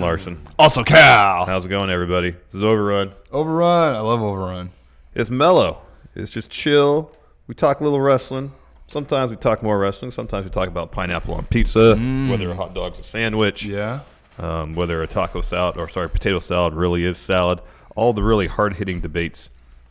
Larson. Also Cal. How's it going, everybody? This is Overrun. Overrun. I love Overrun. It's mellow. It's just chill. We talk a little wrestling. Sometimes we talk more wrestling. Sometimes we talk about pineapple on pizza, whether a hot dog's a sandwich, whether a potato salad really is salad. All the really hard-hitting debates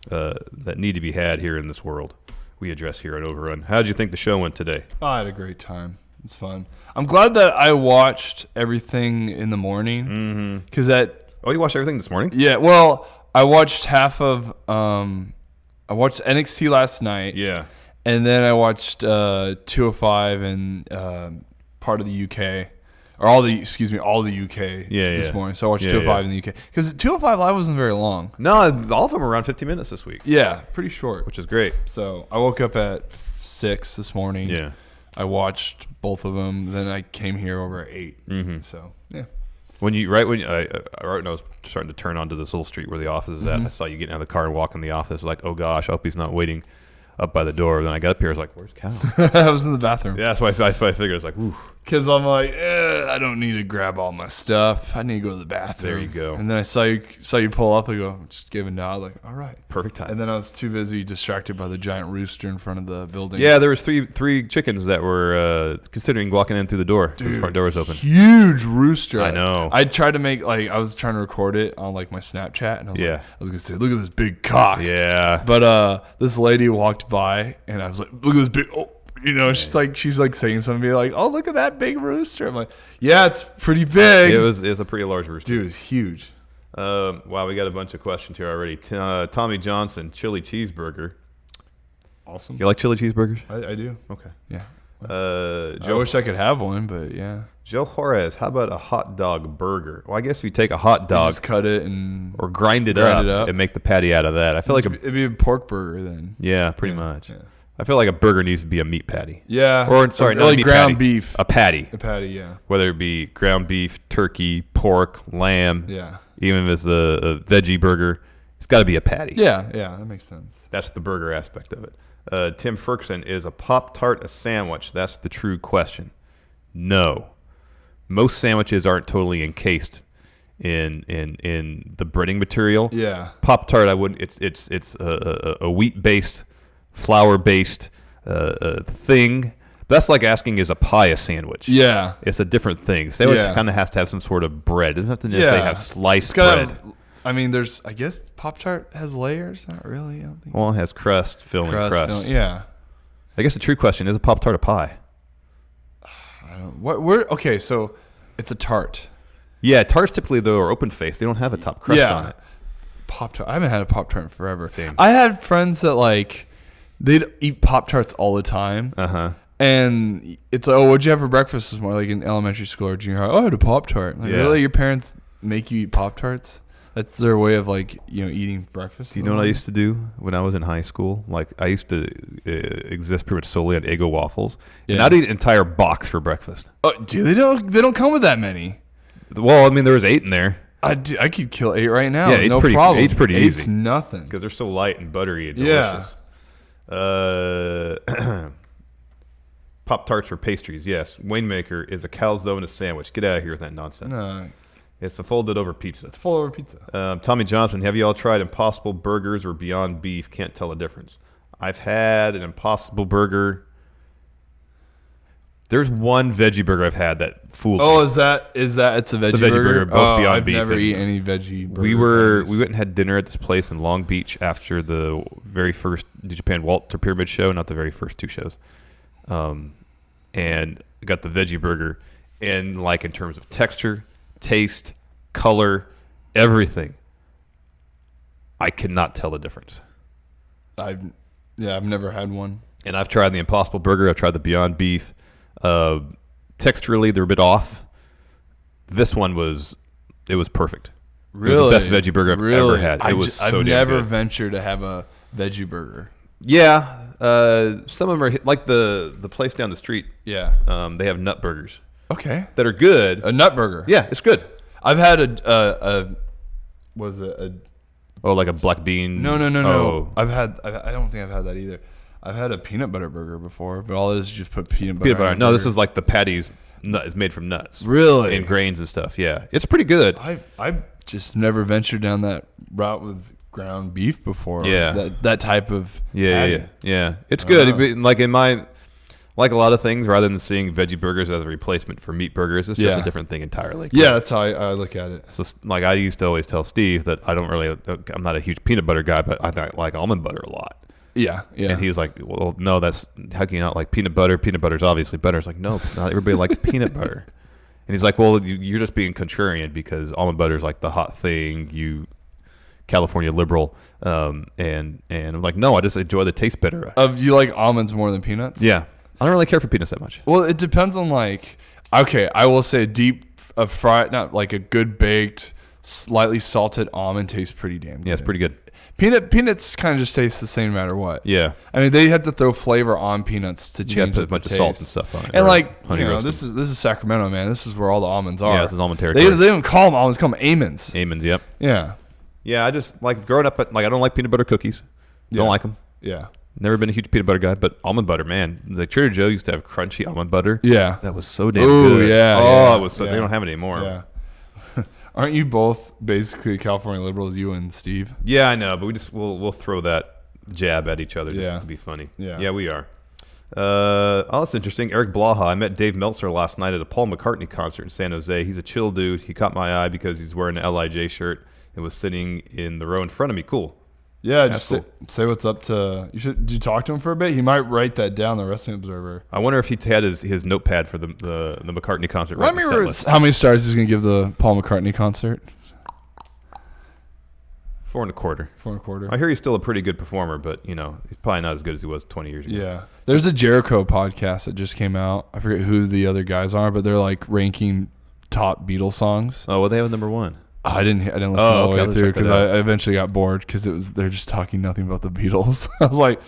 that need to be had here in this world we address here at Overrun. How did you think the show went today? Oh, I had a great time. It's fun. I'm glad that I watched everything in the morning. Because Oh, you watched everything this morning? Yeah, well, I watched half of I watched NXT last night. Yeah. And then I watched 205 and part of the UK. Or all the UK this morning. So I watched 205 in the UK. Because 205 Live wasn't very long. No, all of them were around 50 minutes this week. Yeah, pretty short. Which is great. So I woke up at 6 this morning. Yeah. I watched both of them. Then I came here over at 8. So, yeah. When I was starting to turn onto this little street where the office is at, I saw you getting out of the car and walking the office. Like, oh gosh, I hope he's not waiting up by the door. Then I got up here. I was like, "Where's Cal?" I was in the bathroom. Yeah, that's why I figured. I was like, "Ooh." Because I'm like, I don't need to grab all my stuff. I need to go to the bathroom. There you go. And then I saw you pull up. I go, just give a nod. Like, all right, perfect time. And then I was too busy, distracted by the giant rooster in front of the building. Yeah, there was three chickens that were considering walking in through the door. Dude, the front door was open. Huge rooster. I know. I tried to make I was trying to record it on my Snapchat, and I was gonna say, look at this big cock. Yeah. But this lady walked by, and I was like, look at this big. Oh. She's saying something like, "Oh, look at that big rooster." I'm like, "Yeah, it's pretty big." It was a pretty large rooster. Dude, it's huge. Wow, we got a bunch of questions here already. Tommy Johnson, chili cheeseburger. Awesome. You like chili cheeseburgers? I do. Okay. Yeah. I wish I could have one, but yeah. Joe Juarez, how about a hot dog burger? Well, I guess if you take a hot dog, just cut it and or grind it up and make the patty out of that. I feel like it'd be a pork burger then. Yeah, pretty much. Yeah. I feel like a burger needs to be a meat patty. Yeah. Or sorry, not like meat ground patty, beef. A patty. A patty, yeah. Whether it be ground beef, turkey, pork, lamb. Yeah. Even if it's a veggie burger, it's got to be a patty. Yeah, that makes sense. That's the burger aspect of it. Tim Ferguson, is a Pop-Tart a sandwich? That's the true question. No. Most sandwiches aren't totally encased in the breading material. Yeah. Pop-Tart, I wouldn't. It's a wheat-based, flour-based thing. That's like asking, is a pie a sandwich? Yeah. It's a different thing. Sandwich kind of has to have some sort of bread. It doesn't have to necessarily have sliced bread. I guess Pop-Tart has layers. Not really. I don't think. Well, it has crust, filling, crust. Yeah. I guess the true question is a Pop-Tart a pie? Okay, so it's a tart. Yeah, tarts typically, though, are open-faced. They don't have a top crust on it. Pop-Tart. I haven't had a Pop-Tart in forever. Same. I had friends that, they'd eat Pop-Tarts all the time. Uh-huh. And it's what'd you have for breakfast this morning? Like in elementary school or junior high? Oh, I had a Pop-Tart. Really? Your parents make you eat Pop-Tarts? That's their way of eating breakfast. Do you know what I used to do when I was in high school? I used to exist pretty much solely on Eggo waffles, and I'd eat an entire box for breakfast. Oh, dude, they don't come with that many. Well, I mean, there was 8 in there. I could kill 8 right now. Yeah, no problem. 8's pretty easy. 8's nothing because they're so light and buttery and delicious. Yeah. Pop-Tarts for pastries, yes. Waymaker is a calzone a sandwich. Get out of here with that nonsense. No. It's a folded over pizza. It's folded over pizza. Tommy Johnson, have you all tried Impossible Burgers or Beyond Beef? Can't tell the difference. I've had an Impossible Burger. There's one veggie burger I've had that fooled me. Oh, is that it's a veggie burger? Both Beyond Beef. I've never eaten any veggie burgers. We went and had dinner at this place in Long Beach after the very first Japan Walter Pyramid show, not the very first 2 shows. And got the veggie burger, and in terms of texture, taste, color, everything, I cannot tell the difference. I've never had one. And I've tried the Impossible Burger. I've tried the Beyond Beef. Texturally, they're a bit off. This one was perfect. Really? It was the best veggie burger I've ever had. I've never ventured to have a veggie burger. Yeah. Some of them are like the place down the street. Yeah. They have nut burgers. Okay. That are good. A nut burger. Yeah, it's good. I've had like a black bean. No. Oh. I don't think I've had that either. I've had a peanut butter burger before, but all it is just put peanut butter. No, this is like the patties It's made from nuts. Really? And grains and stuff. Yeah, it's pretty good. I just never ventured down that route with ground beef before. Yeah, that type of yeah. It's good. Like like a lot of things, rather than seeing veggie burgers as a replacement for meat burgers, it's just a different thing entirely. Yeah, that's how I look at it. So, like, I used to always tell Steve that I'm not a huge peanut butter guy, but I like almond butter a lot. Yeah. And he was like, well, no, how can you not like peanut butter? Peanut butter's obviously better. It's like, no, not everybody likes peanut butter. And he's like, well, you're just being contrarian because almond butter is like the hot thing, you California liberal. And I'm like, no, I just enjoy the taste better. You like almonds more than peanuts? Yeah. I don't really care for peanuts that much. Well, it depends on I will say a fried, not like a good baked, slightly salted almond tastes pretty damn good. Yeah, it's pretty good. Peanuts kind of just taste the same no matter what. Yeah. I mean, they have to throw flavor on peanuts to change you put the a bunch taste. of salt and stuff on it. And this is Sacramento, man. This is where all the almonds are. Yeah, this is almond territory. They don't call them almonds, they call them almonds. Almonds, yep. Yeah. Yeah, I just like growing up, I don't like peanut butter cookies. Don't like them. Yeah. Never been a huge peanut butter guy, but almond butter, man. The Trader Joe used to have crunchy almond butter. Yeah. That was so damn good. Yeah. It was so. They don't have it anymore. Yeah. Aren't you both basically California liberals, you and Steve? Yeah, I know, but we'll throw that jab at each other just to be funny. Yeah, we are. That's interesting. Eric Blaha. I met Dave Meltzer last night at a Paul McCartney concert in San Jose. He's a chill dude. He caught my eye because he's wearing an LIJ shirt and was sitting in the row in front of me. Cool. Yeah, just say what's up to. Did you talk to him for a bit? He might write that down. The Wrestling Observer. I wonder if he had his notepad for the McCartney concert. How many stars is he gonna give the Paul McCartney concert? 4.25. 4.25. I hear he's still a pretty good performer, but he's probably not as good as he was 20 years ago. Yeah, there's a Jericho podcast that just came out. I forget who the other guys are, but they're like ranking top Beatles songs. Oh, well, they have number one. I didn't listen all the way through because I eventually got bored because they're just talking nothing about the Beatles. I was like,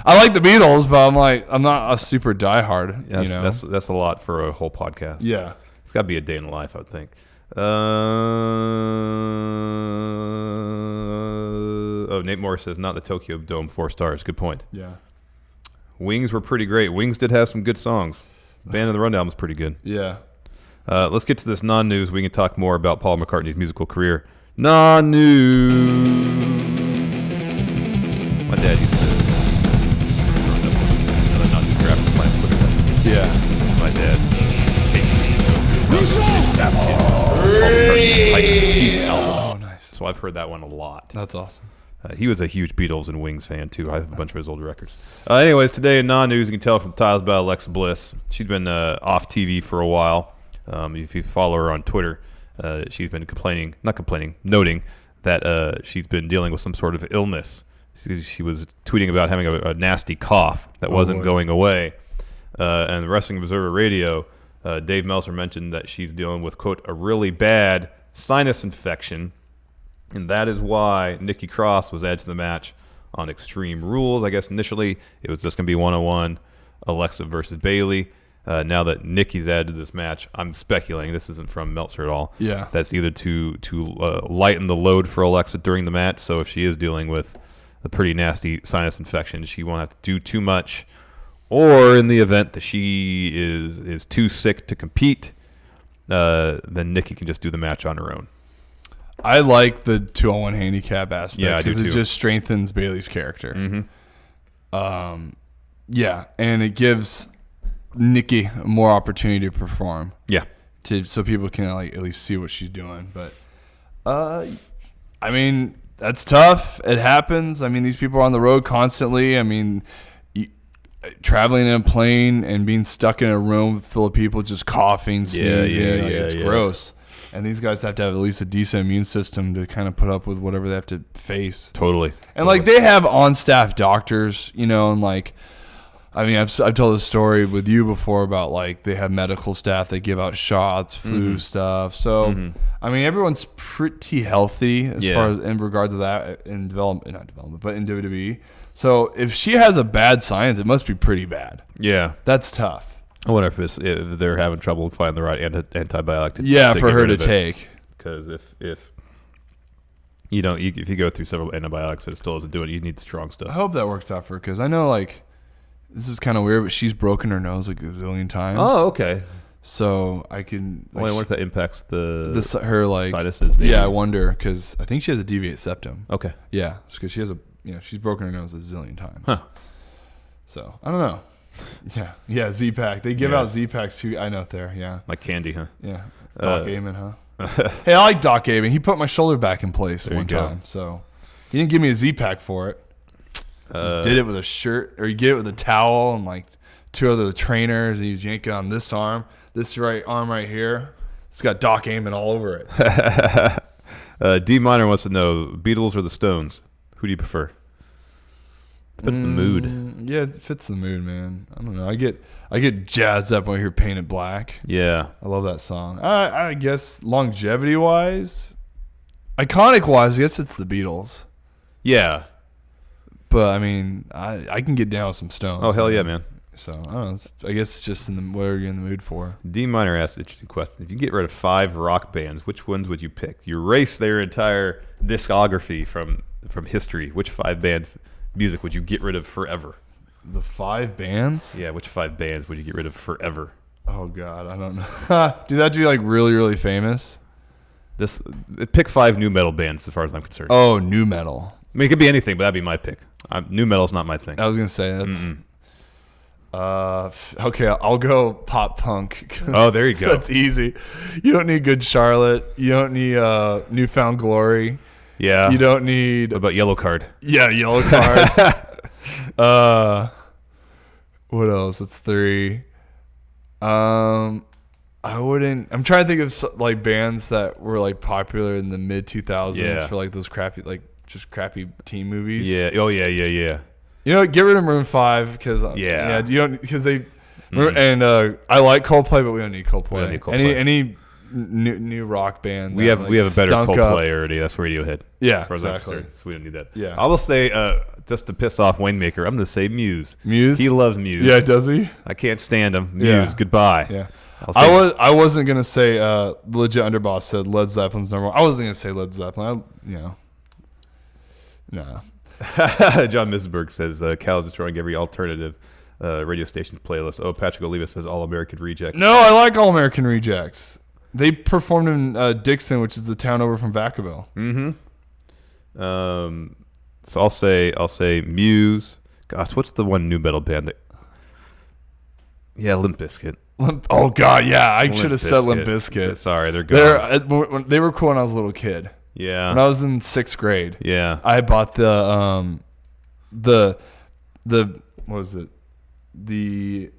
I like the Beatles, but I'm not a super diehard. That's a lot for a whole podcast. Yeah, it's got to be a day in the life, I would think. Nate Morris says not the Tokyo Dome, 4 stars. Good point. Yeah, Wings were pretty great. Wings did have some good songs. Band of the Rundown was pretty good. Yeah. Let's get to this non-news. We can talk more about Paul McCartney's musical career. Non-news. My dad used to not do graphic plans. Look at that. Yeah. My dad. Oh, nice. So I've heard that one a lot. That's awesome. He was a huge Beatles and Wings fan, too. I have a bunch of his old records. Anyways, today in non-news, you can tell from titles about Alexa Bliss. She's been off TV for a while. If you follow her on Twitter, she's been noting that she's been dealing with some sort of illness. She was tweeting about having a nasty cough that wasn't going away. And the Wrestling Observer Radio, Dave Meltzer mentioned that she's dealing with, quote, a really bad sinus infection. And that is why Nikki Cross was added to the match on Extreme Rules. I guess initially it was just going to be 1-on-1, Alexa versus Bayley. Now that Nikki's added to this match, I'm speculating, this isn't from Meltzer at all. Yeah. That's either to lighten the load for Alexa during the match, so if she is dealing with a pretty nasty sinus infection, she won't have to do too much. Or in the event that she is too sick to compete, then Nikki can just do the match on her own. I like the 2-on-1 handicap aspect. Yeah, I do because it too. just strengthens Bayley's character. Mm-hmm. Yeah, and it gives Nikki more opportunity to perform. Yeah. So people can at least see what she's doing. But I mean, that's tough. It happens. I mean, these people are on the road constantly. I mean, traveling in a plane and being stuck in a room full of people just coughing, sneezing, it's gross. And these guys have to have at least a decent immune system to kind of put up with whatever they have to face. Totally. And they have on-staff doctors, and I mean, I've told this story with you before about they have medical staff that give out shots, flu stuff. So, I mean, everyone's pretty healthy as far as in regards to that in not development, but in WWE. So if she has a bad sinus, it must be pretty bad. Yeah. That's tough. I wonder if they're having trouble finding the right antibiotic to for her to take. Because if you go through several antibiotics and it still doesn't do it, you need strong stuff. I hope that works out for her because I know this is kind of weird, but she's broken her nose a gazillion times. Oh, okay. so I can. Like, I wonder if that impacts her like sinuses. Maybe. Yeah, I wonder because I think she has a deviate septum. Okay. Yeah, because she has she's broken her nose a zillion times. Huh. So I don't know. Yeah, Z-Pack. They give out Z-Packs too. I know there. Yeah. Like candy, huh? Yeah. Doc Amen, huh? Hey, I like Doc Amen. He put my shoulder back in place one time. So he didn't give me a Z-Pack for it. He did it with a shirt, or you get it with a towel and like 2 other trainers. And he's yanking on this arm, this right arm right here. It's got Doc Amen all over it. D Minor wants to know, Beatles or the Stones? Who do you prefer? Fits the mood. Yeah, it fits the mood, man. I don't know. I get jazzed up when I hear Painted Black. Yeah. I love that song. I guess longevity wise, iconic wise, I guess it's the Beatles. Yeah. But I mean, I can get down with some Stones. Oh, hell yeah, man. So I don't know. I guess it's just whatever you're in the mood for. D Minor asked an interesting question. If you get rid of 5 rock bands, which ones would you pick? You erase their entire discography from history. Which 5 bands music would you get rid of forever? The 5 bands? Yeah, which 5 bands would you get rid of forever? Oh God, I don't know. Do that to be like really, really famous? Pick 5 new metal bands as far as I'm concerned. Oh, new metal. I mean, it could be anything, but that'd be my pick. New metal's not my thing. I was gonna say that's. Okay, I'll go pop punk. Oh, there you go. That's easy. You don't need Good Charlotte. You don't need Newfound Glory. Yeah. You don't need. What about Yellow Card? Yeah, Yellow Card. What else? That's 3. I wouldn't. I'm trying to think of like bands that were like popular in the mid 2000s for like those crappy, like just crappy teen movies. Yeah. Oh yeah. You know, get rid of Maroon 5 because you don't because they and I like Coldplay, but we don't need Coldplay. We don't need Coldplay. Any new rock band. We have a better Coldplay already. That's Radiohead. Yeah, exactly. So we don't need that. Yeah. I will say, just to piss off Wayne Maker, I'm going to say Muse. Muse. He loves Muse. Yeah, does he? I can't stand him. Muse. Goodbye. Yeah. I wasn't gonna say legit underboss said Led Zeppelin's number 1. I wasn't gonna say Led Zeppelin. No. John Misberg says Cal is destroying every alternative radio station's playlist. Oh, Patrick Oliva says All American Rejects. No, I like All American Rejects. They performed in Dixon, which is the town over from Vacaville. So I'll say Muse. Gosh, what's the one new metal band that? Yeah, Limp Bizkit. Oh God, yeah, I should have said Limp Bizkit. Sorry, they're good. They were cool when I was a little kid. Yeah. When I was in 6th grade. Yeah. I bought the what was it? The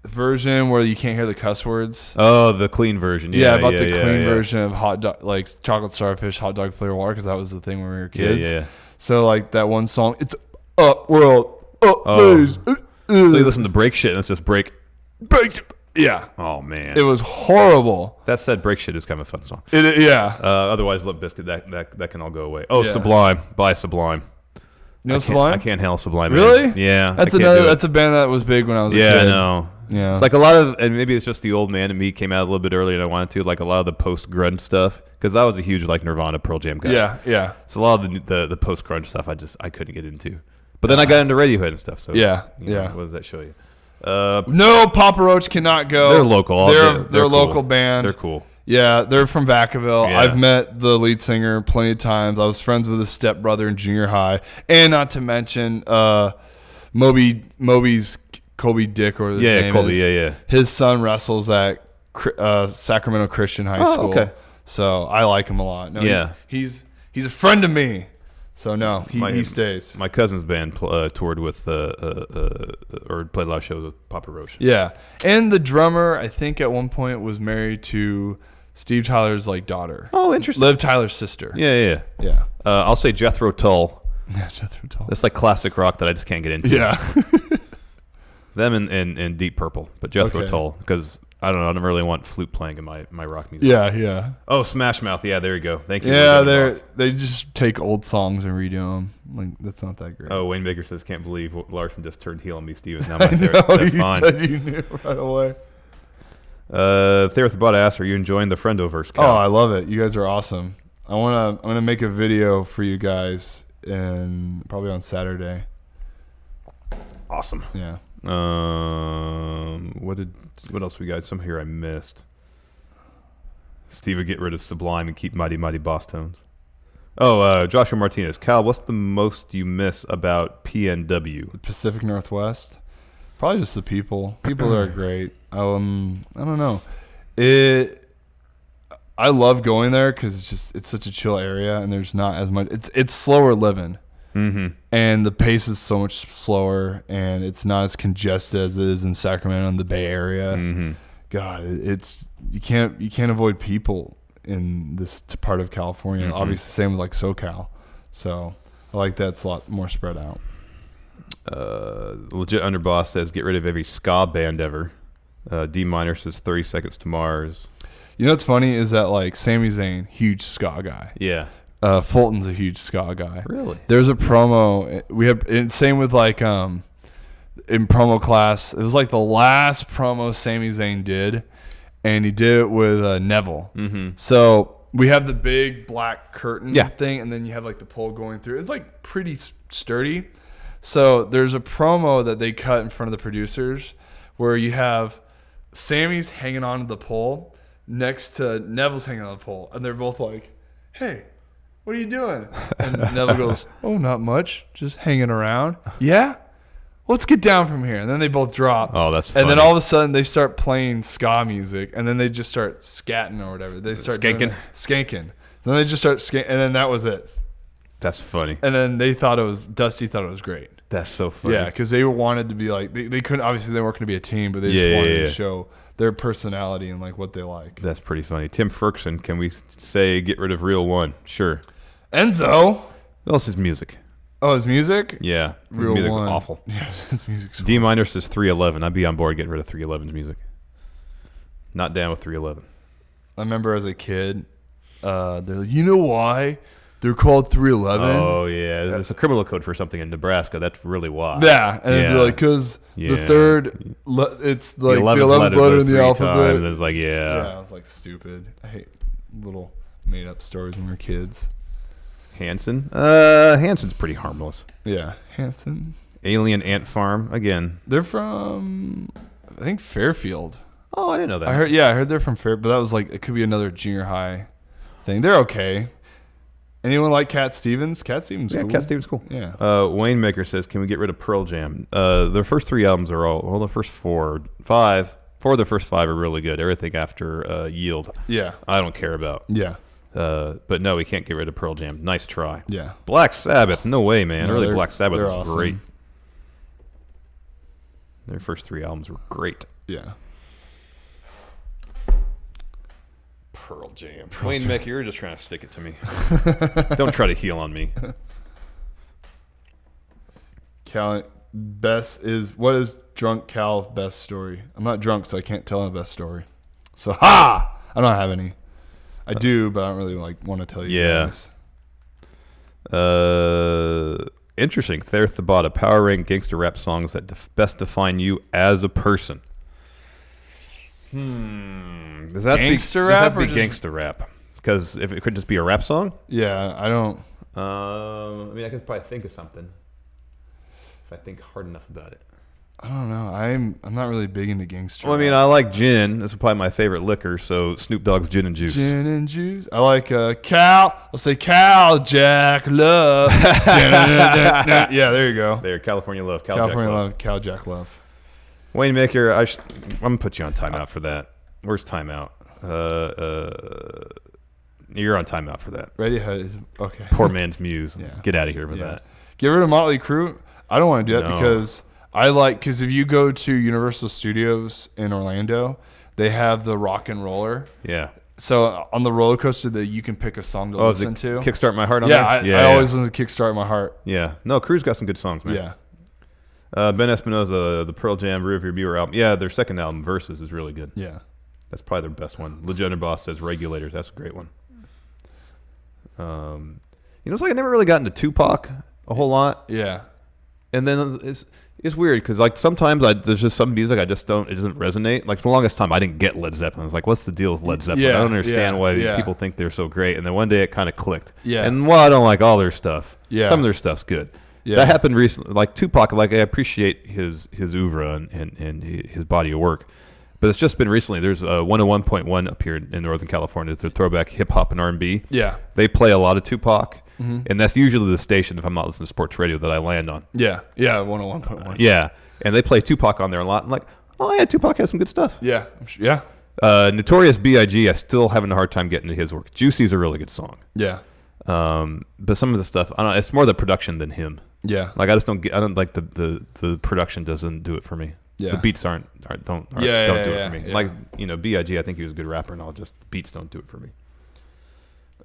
version where you can't hear the cuss words. Oh, the clean version. Yeah, I bought the clean version of hot dog, like chocolate starfish, hot dog flavored water, because that was the thing when we were kids. Yeah. So like that one song, it's up world, up please. So you listen to break shit and it's just break. Yeah. Oh man. It was horrible. That said, break shit is kind of a fun song. Yeah. Otherwise, Limp Bizkit, that can all go away. Oh, yeah. Sublime. Bye, Sublime. No Sublime? I can't handle Sublime. Really? Man. Yeah. That's a band that was big when I was a kid. Yeah, I know. Yeah. It's like a lot of, and maybe it's just the old man in me came out a little bit earlier than I wanted to, like a lot of the post-grunge stuff, because I was a huge like Nirvana, Pearl Jam guy. Yeah. So a lot of the post-grunge stuff I couldn't get into. But then I got into Radiohead and stuff. So yeah. What does that show you? No, Papa Roach cannot go. They're local. They're a cool. local band. They're cool. Yeah, they're from Vacaville. Yeah. I've met the lead singer plenty of times. I was friends with his stepbrother in junior high, and not to mention Moby's Colby Dick, or his name Colby. is. Yeah. His son wrestles at Sacramento Christian High School. Okay. So I like him a lot. No, yeah, he's a friend of me. So no, he stays. My cousin's band toured with or played a lot of shows with Papa Roach. Yeah, and the drummer I think at one point was married to Steve Tyler's like daughter. Oh, interesting. Liv Tyler's sister. Yeah. I'll say Jethro Tull. Yeah, Jethro Tull. That's like classic rock that I just can't get into. Yeah. Them and Deep Purple, but Jethro Tull, because I don't know, I don't really want flute playing in my rock music. Yeah. Oh, Smash Mouth. Yeah, there you go. Thank you. Yeah, they just take old songs and redo them. Like that's not that great. Oh, Wayne Baker says, "Can't believe Larson just turned heel on me, Stevens." Now that's fine. Said you knew right away. Thereth Bud asks, "Are you enjoying the Friendoverse?" Oh, I love it. You guys are awesome. I'm gonna make a video for you guys, and probably on Saturday. Awesome. Yeah. What else we got? Some here I missed. Steve would get rid of Sublime and keep Mighty Mighty Boss Tones. Oh, Joshua Martinez. Cal, what's the most you miss about PNW? Pacific Northwest. Probably just the people. People there are great. I don't know. I love going there because it's such a chill area and there's not as much. It's slower living, and the pace is so much slower and it's not as congested as it is in Sacramento and the Bay Area. God, you can't avoid people in this part of California. Obviously, same with like SoCal. So I like that it's a lot more spread out. Legit Underboss says get rid of every ska band ever. D Minor says 30 Seconds to Mars. You know what's funny is that like Sami Zayn, huge ska guy. Yeah. Fulton's a huge ska guy. Really? There's a promo we have. Same with like in promo class. It was like the last promo Sami Zayn did, and he did it with Neville. So we have the big black curtain thing, and then you have like the pole going through. It's like pretty sturdy. So there's a promo that they cut in front of the producers where you have Sammy's hanging onto the pole next to Neville's hanging on the pole, and they're both like, "Hey, what are you doing?" And Neville goes, "Oh, not much, just hanging around." "Yeah, let's get down from here." And then they both drop. Oh, that's funny. And then all of a sudden they start playing ska music, and then they just start scatting or whatever. They start skanking. Then they just start skanking, and then that was it. That's funny. And then Dusty thought it was great. That's so funny. Yeah, because they wanted to be like, they couldn't, obviously they weren't going to be a team, but they just wanted to show their personality and like what they like. That's pretty funny. Tim Ferguson, can we say get rid of Real One? Sure. Enzo. What else is music? Oh, his music? Yeah. His Real music's One. awful. Yeah, his music's D Minor says 311. I'd be on board getting rid of 311's music. Not down with 311. I remember as a kid, they're like, you know why they're called 311? Oh, yeah. It's a criminal code for something in Nebraska. That's really why. Yeah. And it'd be like, because the third, it's like the 11th letter in the alphabet. And it's like, Yeah, I was like, stupid. I hate little made up stories when we were kids. Hanson? Hanson's pretty harmless. Yeah, Hanson. Alien Ant Farm, again. They're from, I think, Fairfield. Oh, I didn't know that. I heard they're from Fairfield, but that was like, it could be another junior high thing. They're okay. Anyone like Cat Stevens? Cat Stevens cool. Yeah, Cat Stevens cool. Yeah. Wayne Maker says, can we get rid of Pearl Jam? Their first three albums are the first four of the first five are really good. Everything after Yield. Yeah. I don't care about. Yeah. But no, we can't get rid of Pearl Jam. Nice try. Yeah. Black Sabbath, no way, man. No, Early Black Sabbath was awesome. great. Their first three albums were great. Yeah. Pearl Jam. Wayne Maker, you're just trying to stick it to me. Don't try to heal on me. Cal, what is drunk Cal's best story? I'm not drunk, so I can't tell him a best story. So I don't have any. I do, but I don't really want to tell you guys. Interesting. Thayer Thabata, power rank gangster rap songs that best define you as a person. Does that gangster be, rap? Does that be gangster rap? Because if it could just be a rap song? Yeah, I don't. I mean, I could probably think of something if I think hard enough about it. I don't know. I'm not really big into gangster. Well, I mean, I like gin. This is probably my favorite liquor. So Snoop Dogg's Gin and Juice. Gin and Juice. I like Cal. I'll say Cal Jack Love. Yeah, there you go. There, California Love. California Love. Cal Jack Love. Wayne Maker, I'm gonna put you on timeout for that. Where's timeout? You're on timeout for that. Radiohead is okay. Poor man's muse. Yeah. Get out of here with that. Get rid of Motley Crue. I don't want to do that because if you go to Universal Studios in Orlando, they have the Rock and Roller. Yeah. So on the roller coaster, that you can pick a song to listen to. Kickstart My Heart on there? Yeah, I always listen to Kickstart My Heart. Yeah. No, Crue's got some good songs, man. Yeah. Ben Espinoza, the Pearl Jam Rearview Mirror album. Yeah, their second album, Versus, is really good. Yeah. That's probably their best one. Legender Boss says Regulators. That's a great one. It's like I never really got into Tupac a whole lot. Yeah. And then it's weird because like sometimes there's just some music it doesn't resonate. Like for the longest time I didn't get Led Zeppelin. I was like, what's the deal with Led Zeppelin? I don't understand why people think they're so great. And then one day it kind of clicked. Yeah. And I don't like all their stuff. Yeah. Some of their stuff's good. Yeah. That happened recently. Like Tupac, like I appreciate his oeuvre and his body of work. But it's just been recently. There's 101.1 up here in Northern California. It's a throwback hip hop and R&B. Yeah. They play a lot of Tupac, and that's usually the station, if I'm not listening to sports radio, that I land on. Yeah. Yeah. 101.1. Yeah. And they play Tupac on there a lot. I'm like, oh yeah, Tupac has some good stuff. Yeah. Yeah. Notorious B.I.G. I still having a hard time getting to his work. Juicy's a really good song. Yeah. But some of the stuff, I don't know, it's more the production than him. Yeah. Like I don't like the production doesn't do it for me. Yeah. The beats don't do it for me. Yeah. Like, B.I.G., I think he was a good rapper and all, just beats don't do it for me.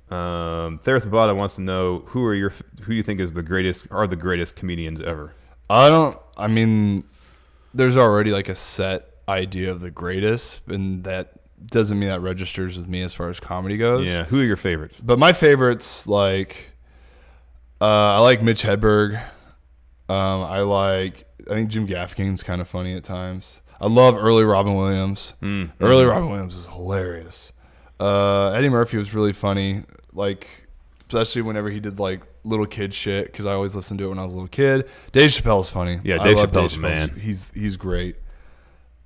Thereth Bada wants to know who you think are the greatest comedians ever. I mean, there's already like a set idea of the greatest, and that doesn't mean that registers with me as far as comedy goes. Yeah. Who are your favorites? But my favorites, like, I like Mitch Hedberg. I think Jim Gaffigan's kind of funny at times. I love early Robin Williams. Early Robin Williams is hilarious. Eddie Murphy was really funny, like, especially whenever he did like little kid shit, because I always listened to it when I was a little kid. Dave Chappelle's funny. Yeah, Dave Chappelle's man. He's great.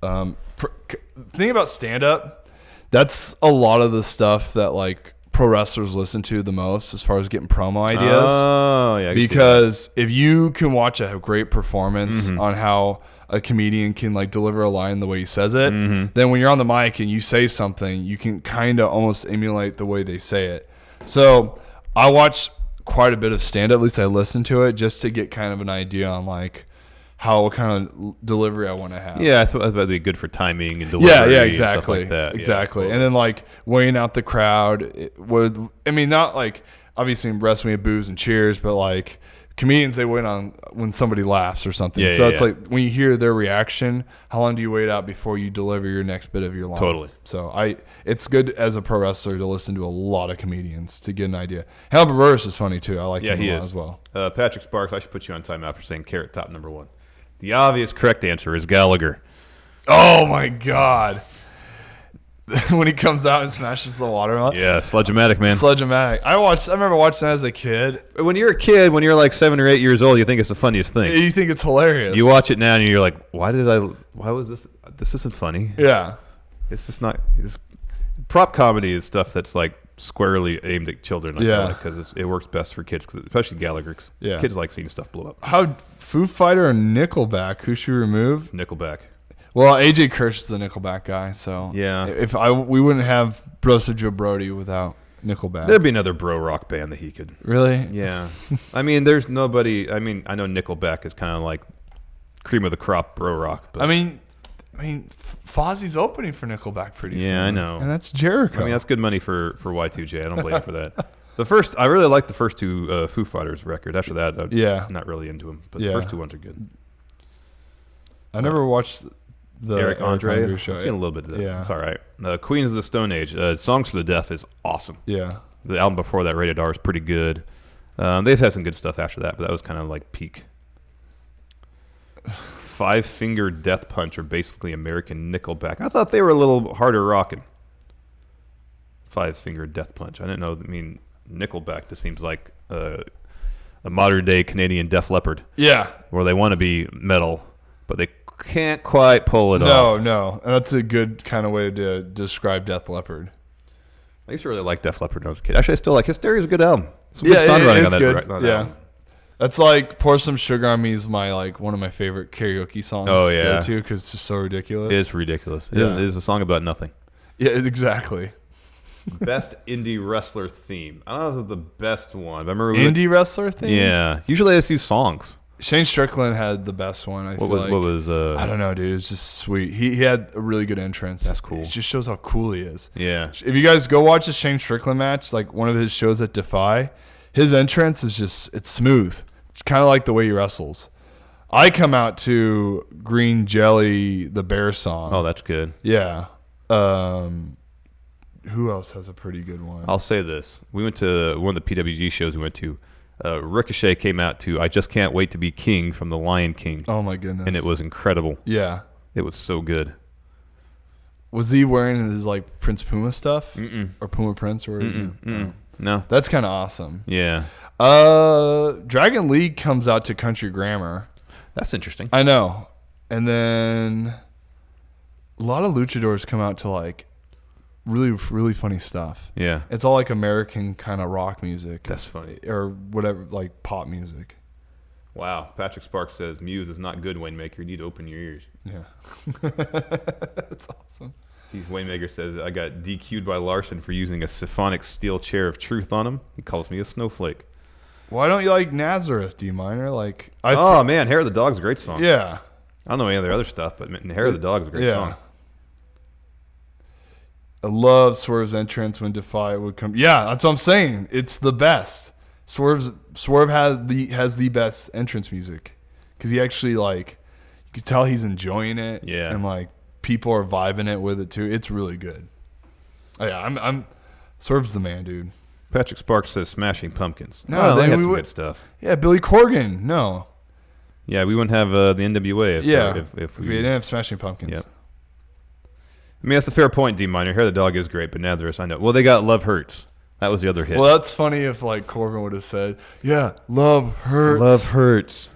Thing about stand-up, that's a lot of the stuff that like pro wrestlers listen to the most as far as getting promo ideas. Oh, yeah. Because if you can watch a great performance on how a comedian can like deliver a line the way he says it, then when you're on the mic and you say something, you can kind of almost emulate the way they say it. So I watch quite a bit of stand-up, at least I listen to it, just to get kind of an idea on like what kind of delivery I want to have. Yeah, I thought that'd be good for timing and delivery. Yeah, and exactly. stuff like that. Exactly. Yeah, and then like weighing out the crowd not like obviously in wrestling with boos and cheers, but like comedians, they wait on when somebody laughs or something. Yeah, so yeah, it's like when you hear their reaction, how long do you wait out before you deliver your next bit of your line? Totally. So it's good as a pro wrestler to listen to a lot of comedians to get an idea. Albert Burris is funny too. I like him a lot as well. Patrick Sparks, I should put you on timeout for saying Carrot Top number 1. The obvious correct answer is Gallagher. Oh my God. When he comes out and smashes the watermelon. Yeah, Sludge-O-Matic, man. Sludge-O-Matic. I remember watching that as a kid. When you're a kid, when you're like 7 or 8 years old, you think it's the funniest thing. You think it's hilarious. You watch it now and you're like, why was this? This isn't funny. Yeah. It's just not. Prop comedy is stuff that's like squarely aimed at children. Because it works best for kids, especially Gallagher. Yeah. Kids like seeing stuff blow up. How Foo Fighter or Nickelback? Who should we remove? Nickelback. Well, AJ Kirsch is the Nickelback guy, so yeah. We wouldn't have Brosa Joe Brody without Nickelback. There'd be another bro rock band that he could. Really? Yeah. I mean, there's nobody. I mean, I know Nickelback is kind of like cream of the crop bro rock. But I mean, Fozzie's opening for Nickelback pretty soon. Yeah, I know. And that's Jericho. I mean, that's good money for Y2J. I don't blame him for that. I really like the first two Foo Fighters record. After that, I'm not really into them. But the first two ones are good. I never watched the Eric Andre show. I've seen a little bit of that. Yeah. It's all right. Queens of the Stone Age. Songs for the Deaf is awesome. Yeah. The album before that, Rated R, is pretty good. They've had some good stuff after that, but that was kind of like peak. Five Finger Death Punch are basically American Nickelback. I thought they were a little harder rocking. Five Finger Death Punch. I didn't know. I mean, Nickelback just seems like a modern day Canadian Def Leppard. Yeah. Where they want to be metal, but they can't quite pull it off. No. That's a good kind of way to describe Def Leppard. I used to really like Def Leppard when I was a kid. Actually, I still like Hysteria's a good album. Some good songwriting on that. Good. Album. That's like Pour Some Sugar on Me is one of my favorite karaoke songs to go to because it's just so ridiculous. It's ridiculous. Yeah. It is a song about nothing. Yeah, exactly. Best indie wrestler theme. I don't know if it's the best one. I remember indie wrestler theme? Yeah. Usually they just use songs. Shane Strickland had the best one. I don't know, dude. It was just sweet. He had a really good entrance. That's cool. It just shows how cool he is. Yeah. If you guys go watch a Shane Strickland match, like one of his shows at Defy, his entrance is it's smooth. It's kind of like the way he wrestles. I come out to Green Jelly, the Bear song. Oh, that's good. Yeah. Who else has a pretty good one? I'll say this. We went to one of the PWG shows we went to. Ricochet came out to I Just Can't Wait to Be King from The Lion King. Oh, my goodness. And it was incredible. Yeah. It was so good. Was he wearing his like Prince Puma stuff? Mm-mm. Or Puma Prince? Or No. That's kind of awesome. Yeah. Dragon League comes out to Country Grammar. That's interesting. I know. And then a lot of luchadors come out to like really, really funny stuff. Yeah. It's all like American kind of rock music. That's funny. Or whatever, like pop music. Wow. Patrick Sparks says, Muse is not good, Waymaker. You need to open your ears. Yeah. That's awesome. Waymaker says, I got DQ'd by Larson for using a symphonic steel chair of truth on him. He calls me a snowflake. Why don't you like Nazareth, D minor? Like, man, Hair of the Dog's a great song. Yeah. I don't know any of their other stuff, but Hair of the Dog is a great song. I love Swerve's entrance when Defy would come. Yeah, that's what I'm saying. It's the best. Swerve has the best entrance music because he actually like you can tell he's enjoying it. Yeah, and like people are vibing it with it too. It's really good. Oh, yeah, I'm Swerve's the man, dude. Patrick Sparks says Smashing Pumpkins. No, they had some good stuff. Yeah, Billy Corgan. No. Yeah, we wouldn't have the NWA if we didn't have Smashing Pumpkins. Yep. I mean, that's the fair point, D minor. Hair of the Dog is great, but Nazareth, I know. Well, they got Love Hurts. That was the other hit. Well, that's funny if like Corbin would have said, "Yeah, Love Hurts." Love Hurts.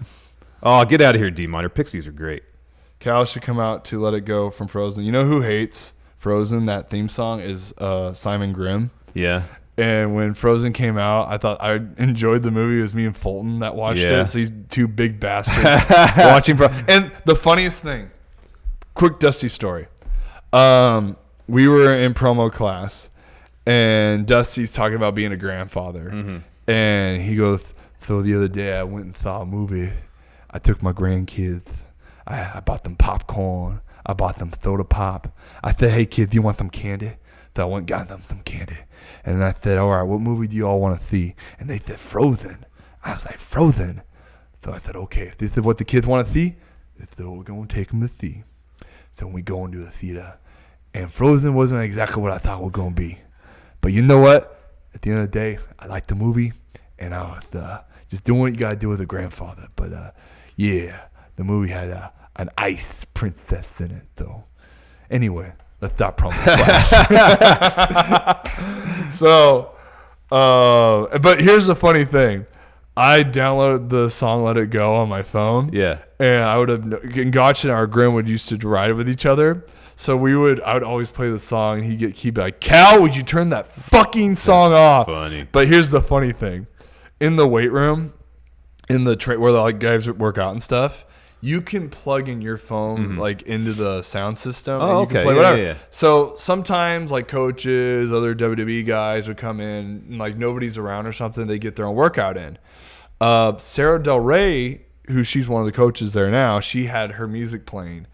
Oh, get out of here, D minor. Pixies are great. Cal should come out to Let It Go from Frozen. You know who hates Frozen? That theme song is Simon Grimm. Yeah. And when Frozen came out, I thought I enjoyed the movie. It was me and Fulton that watched it. So he's two big bastards watching Frozen. And the funniest thing, quick Dusty story. We were in promo class, and Dusty's talking about being a grandfather. Mm-hmm. And he goes, so the other day I went and saw a movie. I took my grandkids. I bought them popcorn. I bought them soda pop. I said, hey, kids, you want some candy? So I went and got them some candy. And I said, all right, what movie do you all want to see? And they said, Frozen. I was like, Frozen? So I said, okay, if this is what the kids want to see, this is what we're going to take them to see. So we go into the theater. And Frozen wasn't exactly what I thought it was going to be. But you know what? At the end of the day, I liked the movie. And I was just doing what you got to do with a grandfather. But, yeah, the movie had an ice princess in it, though. Anyway, let's stop promo class. So, but here's the funny thing. I downloaded the song Let It Go on my phone. Yeah. And I would have, and Gotch and our Grim would used to ride it with each other. So I would always play the song, and he'd be like, Cal, would you turn that fucking song off? Funny. But here's the funny thing. In the weight room, in the where the like guys work out and stuff, you can plug in your phone like into the sound system. Oh, and you okay. can play whatever. Yeah. So sometimes like coaches, other WWE guys would come in, and like nobody's around or something. They get their own workout in. Sarah Del Rey, who she's one of the coaches there now, she had her music playing,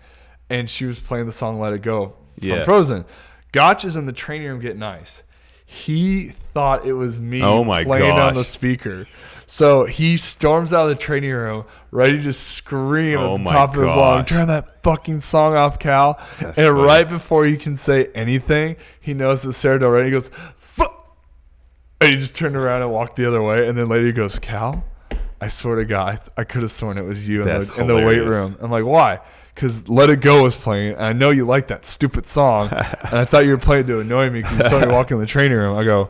and she was playing the song Let It Go from Frozen. Gotch is in the training room getting ice. He thought it was me playing on the speaker. So he storms out of the training room, ready to scream at the top of his lungs, turn that fucking song off, Cal. That's and funny. Right before you can say anything, he knows that Sarah Del Rey. He goes, fuck. And he just turned around and walked the other way. And then later he goes, Cal, I swear to God, I could have sworn it was you in the weight room. I'm like, why? Because Let It Go was playing, and I know you like that stupid song, and I thought you were playing to annoy me because you saw me walking in the training room. I go,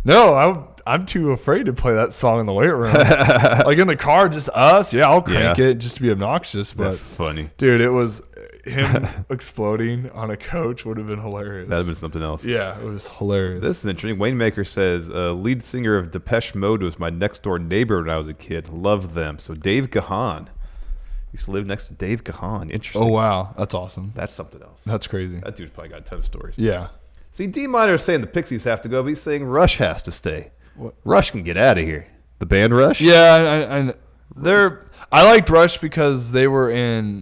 no, I'm too afraid to play that song in the weight room. Like in the car, just us. Yeah, I'll crank it just to be obnoxious. But that's funny. Dude, it was him exploding on a coach would have been hilarious. That would have been something else. Yeah, it was hilarious. This is interesting. Waymaker says, lead singer of Depeche Mode was my next door neighbor when I was a kid. Loved them. So Dave Gahan. Used to live next to Dave Gahan. Interesting. Oh, wow. That's awesome. That's something else. That's crazy. That dude's probably got a ton of stories. Yeah. See, D Minor is saying the Pixies have to go, but he's saying Rush has to stay. What? Rush can get out of here. The band Rush? Yeah, I liked Rush because they were in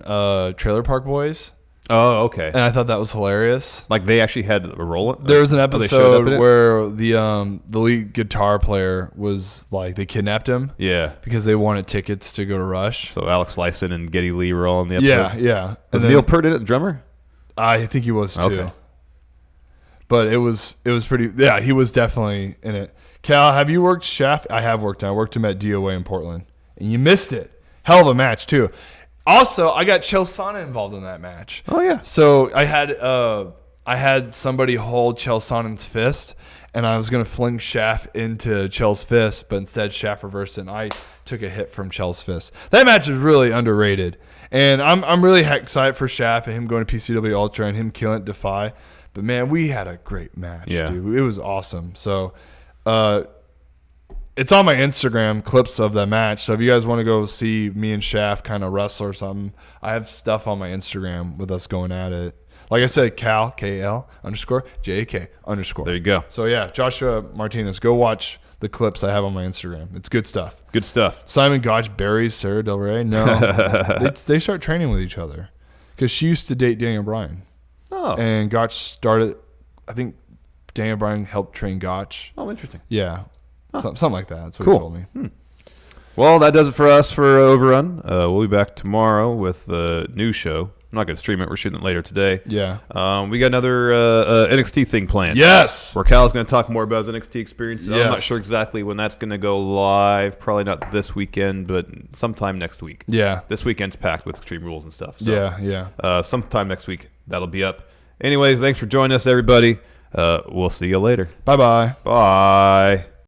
Trailer Park Boys. Oh, okay. And I thought that was hilarious. Like they actually had a role. There was an episode where the lead guitar player was like they kidnapped him. Yeah. Because they wanted tickets to go to Rush. So Alex Lifeson and Geddy Lee were all in the episode. Yeah. Was Neil Peart in it, the drummer? I think he was too. Okay. But it was pretty. Yeah, he was definitely in it. Cal, have you worked Shaft? I have worked. I worked him at DOA in Portland, and you missed it. Hell of a match too. Also, I got Chael Sonnen involved in that match. Oh yeah. So I had somebody hold Chael Sonnen's fist, and I was gonna fling Shaft into Chell's fist, but instead Shaft reversed it, and I took a hit from Chell's fist. That match is really underrated, and I'm really excited for Shaft and him going to PCW Ultra and him killing Defy. But man, we had a great match, dude. It was awesome. So, it's on my Instagram, clips of that match. So if you guys want to go see me and Shaft kind of wrestle or something, I have stuff on my Instagram with us going at it. Like I said, Cal, KL_JAK_. There you go. So yeah, Joshua Martinez, go watch the clips I have on my Instagram. It's good stuff. Good stuff. Simon Gotch buries Sarah Del Rey. No, they start training with each other because she used to date Daniel Bryan. Oh. And Gotch started, I think Daniel Bryan helped train Gotch. Oh, interesting. Yeah. Huh. Something like that. That's what Cool. he told me. Well, that does it for us for Overrun. We'll be back tomorrow with the new show. I'm not going to stream it. We're shooting it later today. Yeah. We got another NXT thing planned. Yes. Where Cal's going to talk more about his NXT experience. Yes. I'm not sure exactly when that's going to go live. Probably not this weekend, but sometime next week. Yeah. This weekend's packed with Extreme Rules and stuff. So, yeah. Sometime next week, that'll be up. Anyways, thanks for joining us, everybody. We'll see you later. Bye-bye. Bye.